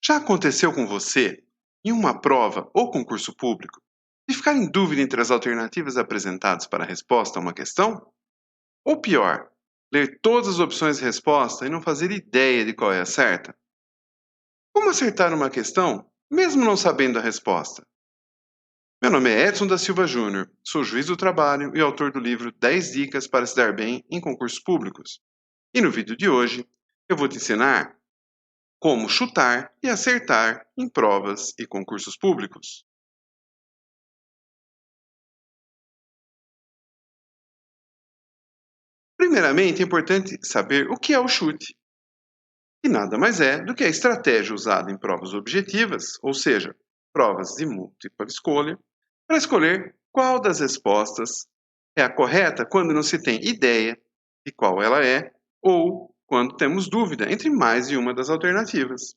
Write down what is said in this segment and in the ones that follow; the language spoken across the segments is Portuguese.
Já aconteceu com você, em uma prova ou concurso público, de ficar em dúvida entre as alternativas apresentadas para a resposta a uma questão? Ou pior, ler todas as opções de resposta e não fazer ideia de qual é a certa? Como acertar uma questão, mesmo não sabendo a resposta? Meu nome é Edson da Silva Júnior, sou juiz do trabalho e autor do livro 10 Dicas para se dar bem em concursos públicos. E no vídeo de hoje, eu vou te ensinar como chutar e acertar em provas e concursos públicos. Primeiramente, é importante saber o que é o chute, que nada mais é do que a estratégia usada em provas objetivas, ou seja, provas de múltipla escolha, para escolher qual das respostas é a correta quando não se tem ideia de qual ela é ou quando temos dúvida entre mais de uma das alternativas.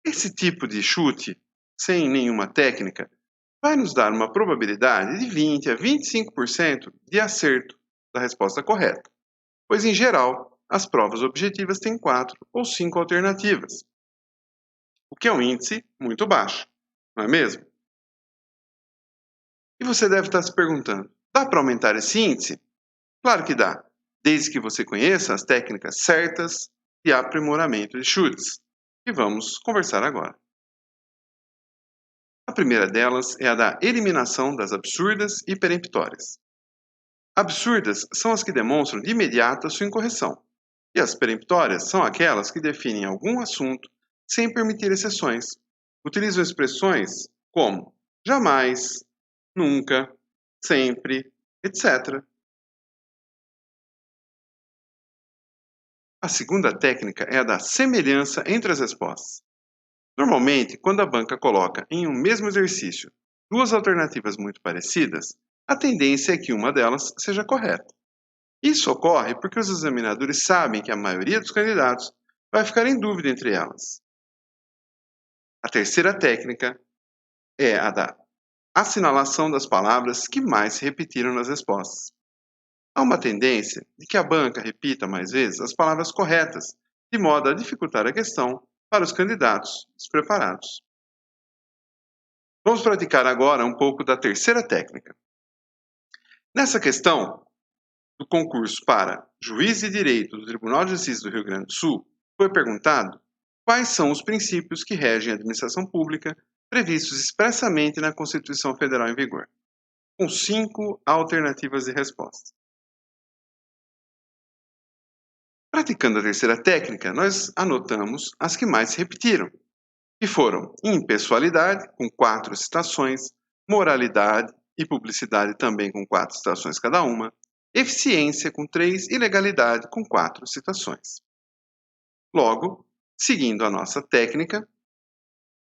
Esse tipo de chute, sem nenhuma técnica, vai nos dar uma probabilidade de 20 a 25% de acerto da resposta correta, pois, em geral, as provas objetivas têm 4 ou 5 alternativas, o que é um índice muito baixo, não é mesmo? E você deve estar se perguntando: dá para aumentar esse índice? Claro que dá, desde que você conheça as técnicas certas de aprimoramento de chutes, que vamos conversar agora. A primeira delas é a da eliminação das absurdas e peremptórias. Absurdas são as que demonstram de imediato a sua incorreção, e as peremptórias são aquelas que definem algum assunto sem permitir exceções. Utilizam expressões como jamais, nunca, sempre, etc. A segunda técnica é a da semelhança entre as respostas. Normalmente, quando a banca coloca em um mesmo exercício duas alternativas muito parecidas, a tendência é que uma delas seja correta. Isso ocorre porque os examinadores sabem que a maioria dos candidatos vai ficar em dúvida entre elas. A terceira técnica é a da assinalação das palavras que mais se repetiram nas respostas. Há uma tendência de que a banca repita mais vezes as palavras corretas, de modo a dificultar a questão para os candidatos despreparados. Vamos praticar agora um pouco da terceira técnica. Nessa questão do concurso para juiz de direito do Tribunal de Justiça do Rio Grande do Sul, foi perguntado quais são os princípios que regem a administração pública previstos expressamente na Constituição Federal em vigor, com 5 alternativas de resposta. Praticando a terceira técnica, nós anotamos as que mais se repetiram, que foram impessoalidade, com 4 citações, moralidade e publicidade também com 4 citações cada uma, eficiência com 3 e legalidade com 4 citações. Logo, seguindo a nossa técnica,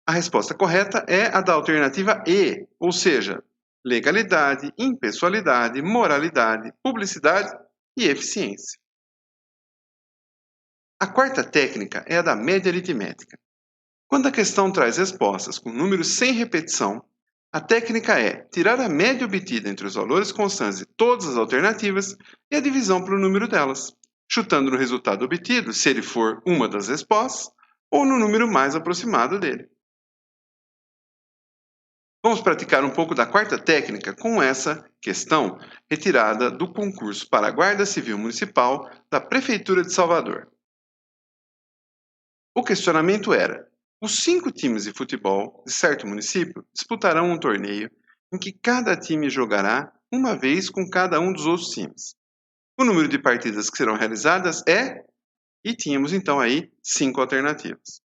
a resposta correta é a da alternativa E, ou seja, legalidade, impessoalidade, moralidade, publicidade e eficiência. A quarta técnica é a da média aritmética. Quando a questão traz respostas com números sem repetição, a técnica é tirar a média obtida entre os valores constantes de todas as alternativas e a divisão pelo número delas, chutando no resultado obtido se ele for uma das respostas ou no número mais aproximado dele. Vamos praticar um pouco da quarta técnica com essa questão retirada do concurso para a Guarda Civil Municipal da Prefeitura de Salvador. O questionamento era: os 5 times de futebol de certo município disputarão um torneio em que cada time jogará uma vez com cada um dos outros times. O número de partidas que serão realizadas é... E tínhamos então aí 5 alternativas.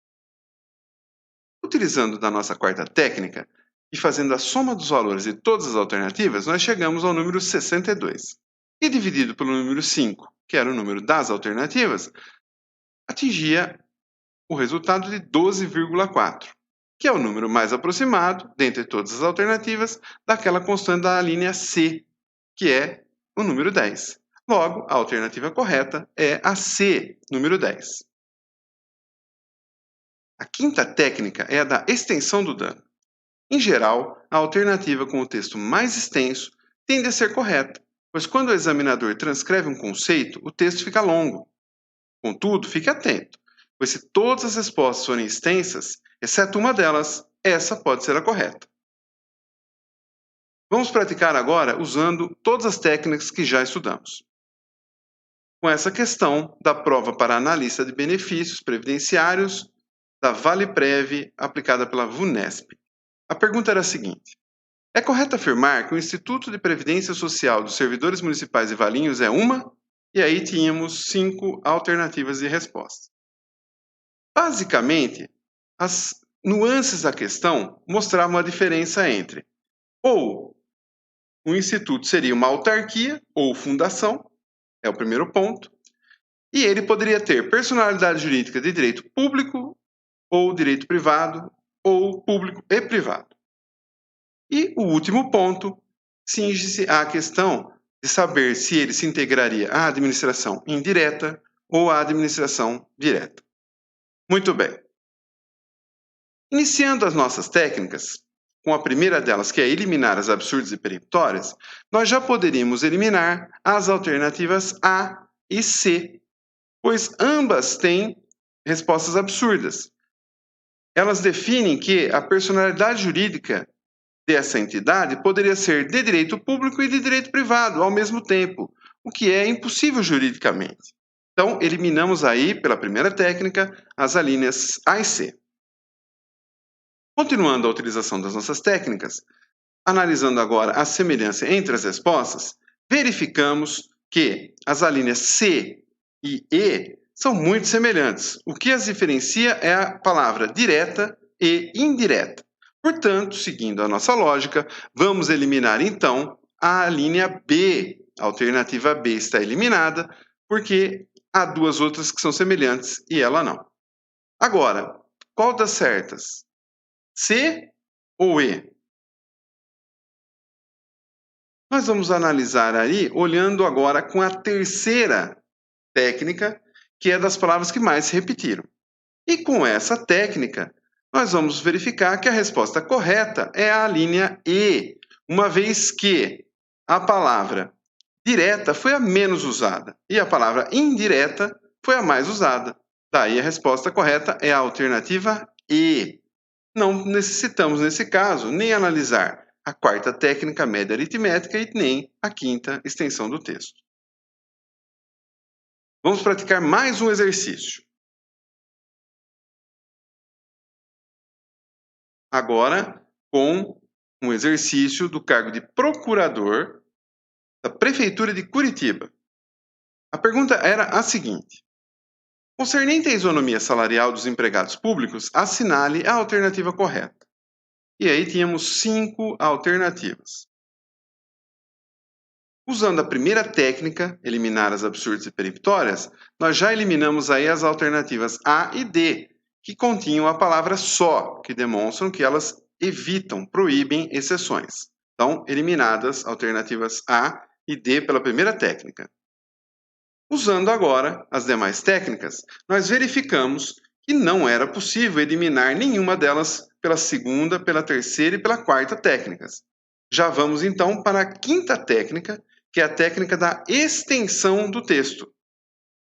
Utilizando da nossa quarta técnica e fazendo a soma dos valores de todas as alternativas, nós chegamos ao número 62. E dividido pelo número 5, que era o número das alternativas, atingia o resultado de 12,4, que é o número mais aproximado, dentre todas as alternativas, daquela constante da linha C, que é o número 10. Logo, a alternativa correta é a C, número 10. A quinta técnica é a da extensão do dano. Em geral, a alternativa com o texto mais extenso tende a ser correta, pois quando o examinador transcreve um conceito, o texto fica longo. Contudo, fique atento, pois se todas as respostas forem extensas, exceto uma delas, essa pode ser a correta. Vamos praticar agora usando todas as técnicas que já estudamos. Com essa questão da prova para analista de benefícios previdenciários da ValePrev aplicada pela VUNESP. A pergunta era a seguinte: é correto afirmar que o Instituto de Previdência Social dos Servidores Municipais de Valinhos é uma? E aí tínhamos 5 alternativas de resposta. Basicamente, as nuances da questão mostravam a diferença entre ou o instituto seria uma autarquia ou fundação, é o primeiro ponto, e ele poderia ter personalidade jurídica de direito público ou direito privado, ou público e privado. E o último ponto cinge-se à questão de saber se ele se integraria à administração indireta ou à administração direta. Muito bem. Iniciando as nossas técnicas, com a primeira delas, que é eliminar as absurdas e peremptórias, nós já poderíamos eliminar as alternativas A e C, pois ambas têm respostas absurdas. Elas definem que a personalidade jurídica dessa entidade poderia ser de direito público e de direito privado ao mesmo tempo, o que é impossível juridicamente. Então, eliminamos aí, pela primeira técnica, as alíneas A e C. Continuando a utilização das nossas técnicas, analisando agora a semelhança entre as respostas, verificamos que as alíneas C e E são muito semelhantes. O que as diferencia é a palavra direta e indireta. Portanto, seguindo a nossa lógica, vamos eliminar então a linha B. A alternativa B está eliminada, porque há duas outras que são semelhantes e ela não. Agora, qual das certas? C ou E? Nós vamos analisar aí, olhando agora com a terceira técnica, que é das palavras que mais se repetiram. E com essa técnica, nós vamos verificar que a resposta correta é a linha E, uma vez que a palavra direta foi a menos usada e a palavra indireta foi a mais usada. Daí a resposta correta é a alternativa E. Não necessitamos, nesse caso, nem analisar a quarta técnica média aritmética e nem a quinta extensão do texto. Vamos praticar mais um exercício. Agora, com um exercício do cargo de procurador da Prefeitura de Curitiba. A pergunta era a seguinte: concernente à isonomia salarial dos empregados públicos, assinale a alternativa correta. E aí tínhamos 5 alternativas. Usando a primeira técnica, eliminar as absurdas e peremptórias, nós já eliminamos aí as alternativas A e D, que continham a palavra só, que demonstram que elas evitam, proíbem exceções. Então, eliminadas alternativas A e D pela primeira técnica. Usando agora as demais técnicas, nós verificamos que não era possível eliminar nenhuma delas pela segunda, pela terceira e pela quarta técnicas. Já vamos então para a quinta técnica, que é a técnica da extensão do texto.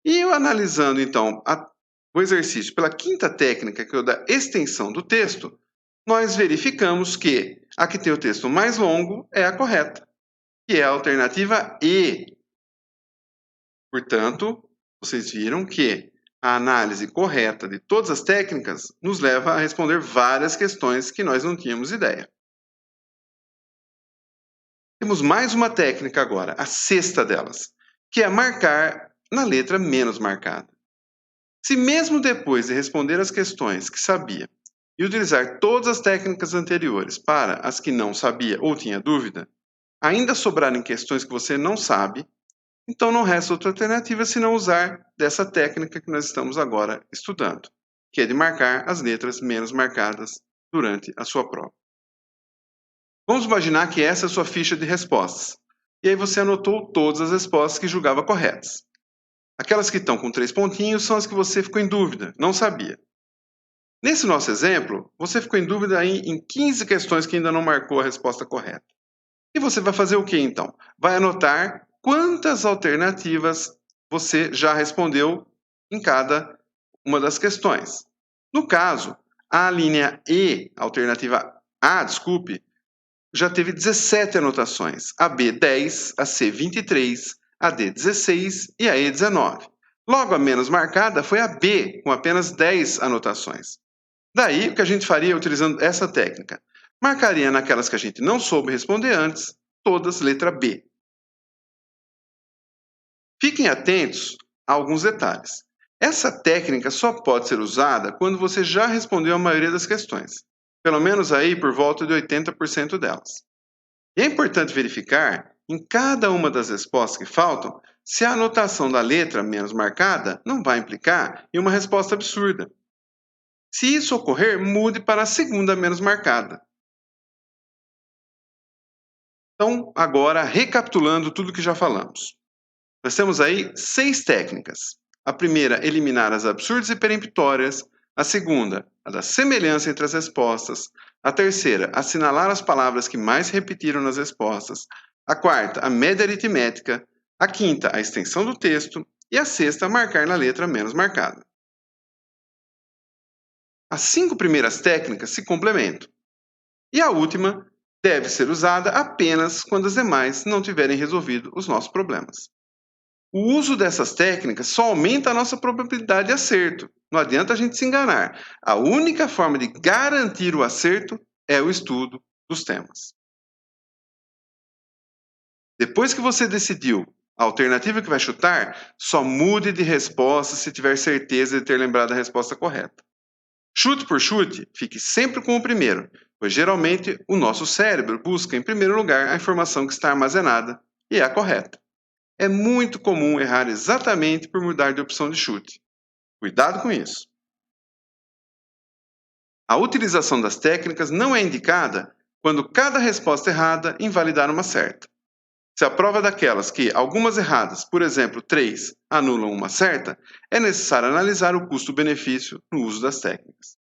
E eu analisando então o exercício pela quinta técnica, que é o da extensão do texto, nós verificamos que a que tem o texto mais longo é a correta, que é a alternativa E. Portanto, vocês viram que a análise correta de todas as técnicas nos leva a responder várias questões que nós não tínhamos ideia. Temos mais uma técnica agora, a sexta delas, que é marcar na letra menos marcada. Se mesmo depois de responder as questões que sabia e utilizar todas as técnicas anteriores para as que não sabia ou tinha dúvida, ainda sobrarem questões que você não sabe, então não resta outra alternativa senão usar dessa técnica que nós estamos agora estudando, que é de marcar as letras menos marcadas durante a sua prova. Vamos imaginar que essa é a sua ficha de respostas. E aí você anotou todas as respostas que julgava corretas. Aquelas que estão com 3 pontinhos são as que você ficou em dúvida, não sabia. Nesse nosso exemplo, você ficou em dúvida aí em 15 questões que ainda não marcou a resposta correta. E você vai fazer o que então? Vai anotar quantas alternativas você já respondeu em cada uma das questões. No caso, a linha E, alternativa A, desculpe, já teve 17 anotações, a B 10, a C 23, a D 16 e a E 19. Logo, a menos marcada foi a B, com apenas 10 anotações. Daí, o que a gente faria utilizando essa técnica? Marcaria naquelas que a gente não soube responder antes, todas letra B. Fiquem atentos a alguns detalhes. Essa técnica só pode ser usada quando você já respondeu a maioria das questões, pelo menos aí por volta de 80% delas. E é importante verificar, em cada uma das respostas que faltam, se a anotação da letra menos marcada não vai implicar em uma resposta absurda. Se isso ocorrer, mude para a segunda menos marcada. Então, agora, recapitulando tudo que já falamos. Nós temos aí 6 técnicas. A primeira, eliminar as absurdas e peremptórias. A segunda, a da semelhança entre as respostas. A terceira, assinalar as palavras que mais se repetiram nas respostas. A quarta, a média aritmética. A quinta, a extensão do texto. E a sexta, marcar na letra menos marcada. As 5 primeiras técnicas se complementam. E a última deve ser usada apenas quando as demais não tiverem resolvido os nossos problemas. O uso dessas técnicas só aumenta a nossa probabilidade de acerto. Não adianta a gente se enganar. A única forma de garantir o acerto é o estudo dos temas. Depois que você decidiu a alternativa que vai chutar, só mude de resposta se tiver certeza de ter lembrado a resposta correta. Chute por chute, fique sempre com o primeiro, pois geralmente o nosso cérebro busca em primeiro lugar a informação que está armazenada e é a correta. É muito comum errar exatamente por mudar de opção de chute. Cuidado com isso. A utilização das técnicas não é indicada quando cada resposta errada invalidar uma certa. Se a prova é daquelas que algumas erradas, por exemplo, 3, anulam uma certa, é necessário analisar o custo-benefício no uso das técnicas.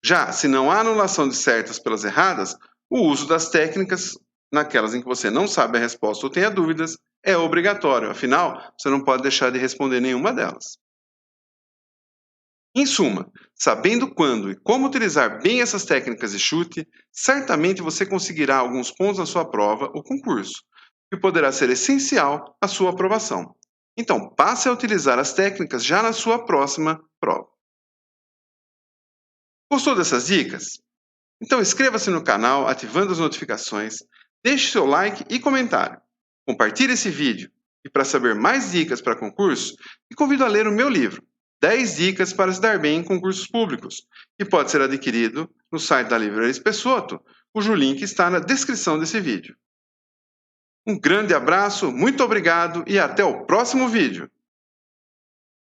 Já se não há anulação de certas pelas erradas, o uso das técnicas, naquelas em que você não sabe a resposta ou tenha dúvidas, é obrigatório, afinal, você não pode deixar de responder nenhuma delas. Em suma, sabendo quando e como utilizar bem essas técnicas de chute, certamente você conseguirá alguns pontos na sua prova ou concurso, que poderá ser essencial à sua aprovação. Então, passe a utilizar as técnicas já na sua próxima prova. Gostou dessas dicas? Então inscreva-se no canal ativando as notificações, deixe seu like e comentário. Compartilhe esse vídeo e para saber mais dicas para concurso, te convido a ler o meu livro 10 dicas para se dar bem em concursos públicos, que pode ser adquirido no site da Livraria Espessoto, cujo link está na descrição desse vídeo. Um grande abraço, muito obrigado e até o próximo vídeo!